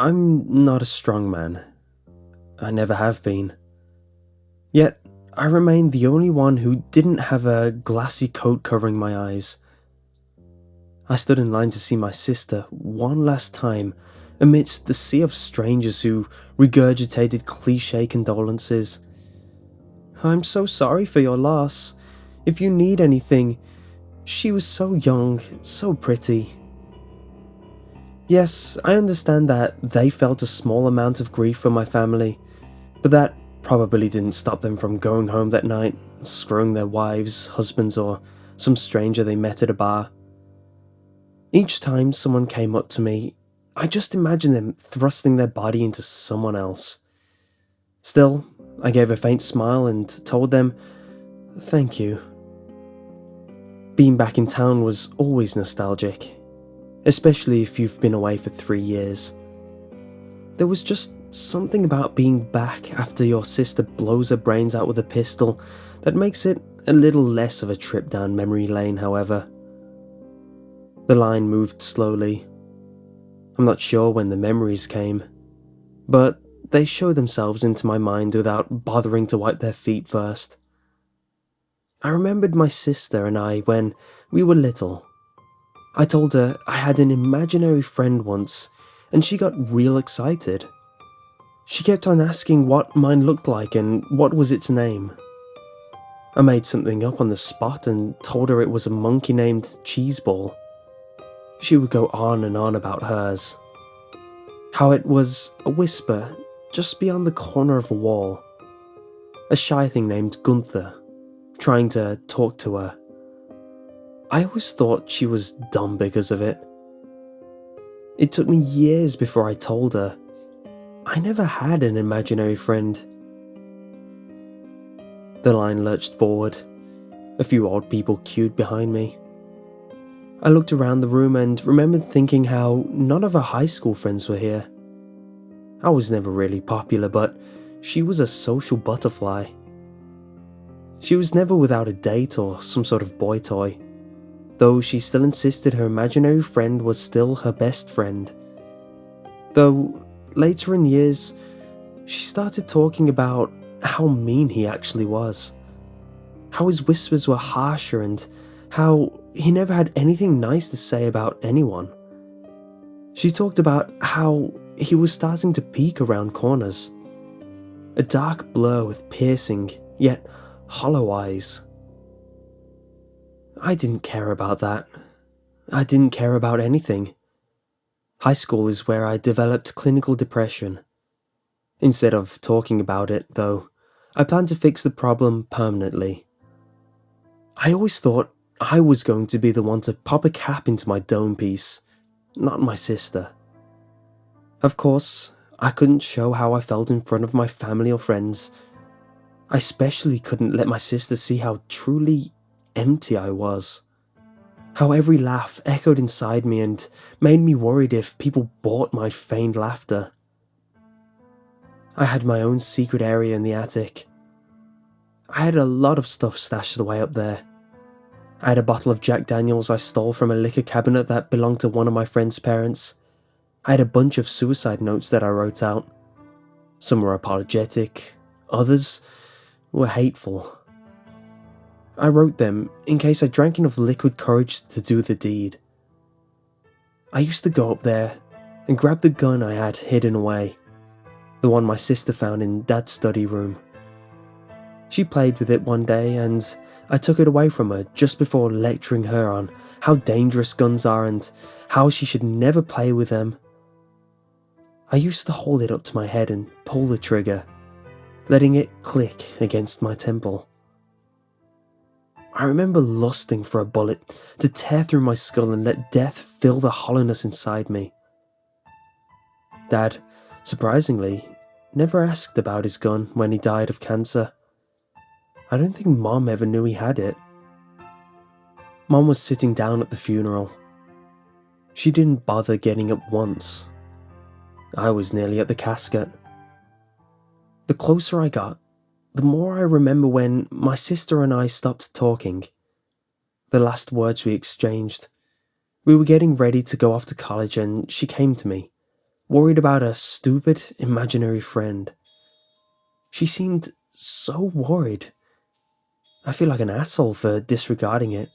I'm not a strong man. I never have been. Yet, I remain the only one who didn't have a glassy coat covering my eyes. I stood in line to see my sister one last time amidst the sea of strangers who regurgitated cliché condolences. "I'm so sorry for your loss. If you need anything, she was so young, so pretty." Yes, I understand that they felt a small amount of grief for my family, but that probably didn't stop them from going home that night, screwing their wives, husbands, or some stranger they met at a bar. Each time someone came up to me, I just imagined them thrusting their body into someone else. Still, I gave a faint smile and told them, "Thank you." Being back in town was always nostalgic, especially if you've been away for 3 years. There was just something about being back after your sister blows her brains out with a pistol that makes it a little less of a trip down memory lane, however. The line moved slowly. I'm not sure when the memories came, but they show themselves into my mind without bothering to wipe their feet first. I remembered my sister and I when we were little. I told her I had an imaginary friend once, and she got real excited. She kept on asking what mine looked like and what was its name. I made something up on the spot and told her it was a monkey named Cheeseball. She would go on and on about hers. How it was a whisper just beyond the corner of a wall. A shy thing named Gunther, trying to talk to her. I always thought she was dumb because of it. It took me years before I told her. I never had an imaginary friend. The line lurched forward. A few old people queued behind me. I looked around the room and remembered thinking how none of her high school friends were here. I was never really popular, but she was a social butterfly. She was never without a date or some sort of boy toy, though she still insisted her imaginary friend was still her best friend. Though, later in years, she started talking about how mean he actually was. How his whispers were harsher and how he never had anything nice to say about anyone. She talked about how he was starting to peek around corners. A dark blur with piercing, yet hollow eyes. I didn't care about that. I didn't care about anything. High school is where I developed clinical depression. Instead of talking about it, though, I planned to fix the problem permanently. I always thought I was going to be the one to pop a cap into my dome piece, not my sister. Of course, I couldn't show how I felt in front of my family or friends. I especially couldn't let my sister see how truly empty I was. How every laugh echoed inside me and made me worried if people bought my feigned laughter. I had my own secret area in the attic. I had a lot of stuff stashed away up there. I had a bottle of Jack Daniels I stole from a liquor cabinet that belonged to one of my friend's parents. I had a bunch of suicide notes that I wrote out. Some were apologetic, others were hateful. I wrote them in case I drank enough liquid courage to do the deed. I used to go up there and grab the gun I had hidden away, the one my sister found in Dad's study room. She played with it one day and I took it away from her just before lecturing her on how dangerous guns are and how she should never play with them. I used to hold it up to my head and pull the trigger, letting it click against my temple. I remember lusting for a bullet to tear through my skull and let death fill the hollowness inside me. Dad, surprisingly, never asked about his gun when he died of cancer. I don't think Mom ever knew he had it. Mom was sitting down at the funeral. She didn't bother getting up once. I was nearly at the casket. The closer I got, the more I remember when my sister and I stopped talking. The last words we exchanged. We were getting ready to go off to college and she came to me, worried about a stupid imaginary friend. She seemed so worried. I feel like an asshole for disregarding it.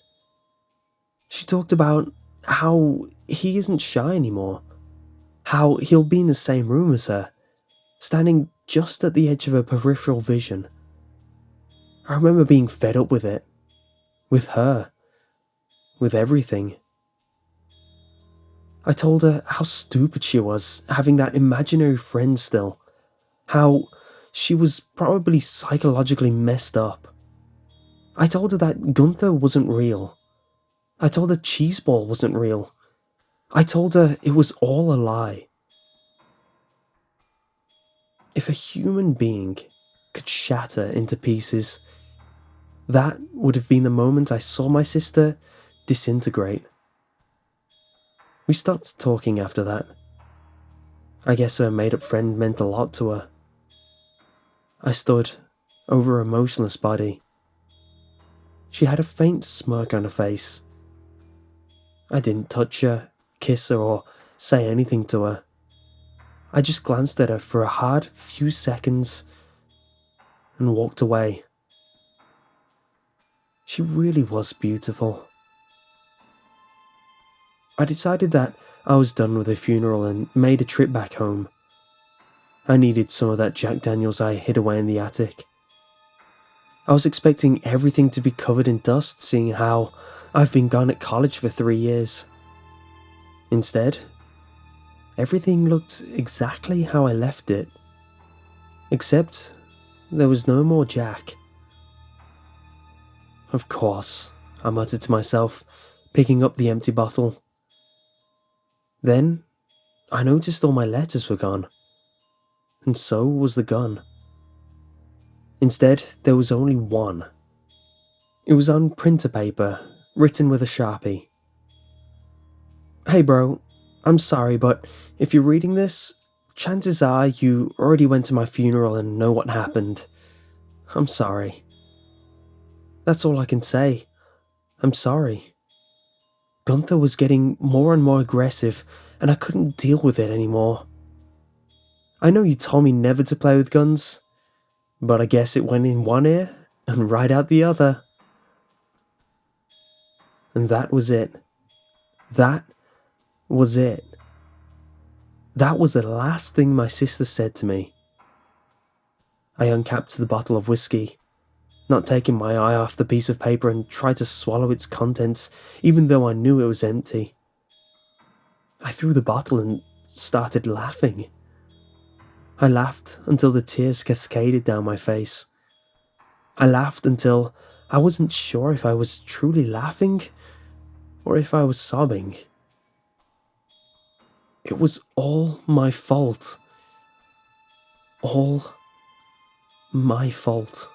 She talked about how he isn't shy anymore, how he'll be in the same room as her, standing just at the edge of her peripheral vision. I remember being fed up with it, with her, with everything. I told her how stupid she was having that imaginary friend still, how she was probably psychologically messed up. I told her that Gunther wasn't real. I told her Cheeseball wasn't real. I told her it was all a lie. If a human being could shatter into pieces, that would have been the moment I saw my sister disintegrate. We stopped talking after that. I guess her made-up friend meant a lot to her. I stood over her motionless body. She had a faint smirk on her face. I didn't touch her, kiss her, or say anything to her. I just glanced at her for a hard few seconds and walked away. She really was beautiful. I decided that I was done with the funeral and made a trip back home. I needed some of that Jack Daniels I hid away in the attic. I was expecting everything to be covered in dust, seeing how I've been gone at college for 3 years. Instead, everything looked exactly how I left it. Except, there was no more Jack. Of course, I muttered to myself, picking up the empty bottle. Then, I noticed all my letters were gone. And so was the gun. Instead, there was only one. It was on printer paper, written with a Sharpie. Hey bro, I'm sorry, but if you're reading this, chances are you already went to my funeral and know what happened. I'm sorry. That's all I can say. I'm sorry. Gunther was getting more and more aggressive, and I couldn't deal with it anymore. I know you told me never to play with guns, but I guess it went in one ear and right out the other. And that was it. That was it. That was the last thing my sister said to me. I uncapped the bottle of whiskey, not taking my eye off the piece of paper, and tried to swallow its contents, even though I knew it was empty. I threw the bottle and started laughing. I laughed until the tears cascaded down my face. I laughed until I wasn't sure if I was truly laughing or if I was sobbing. It was all my fault. All my fault.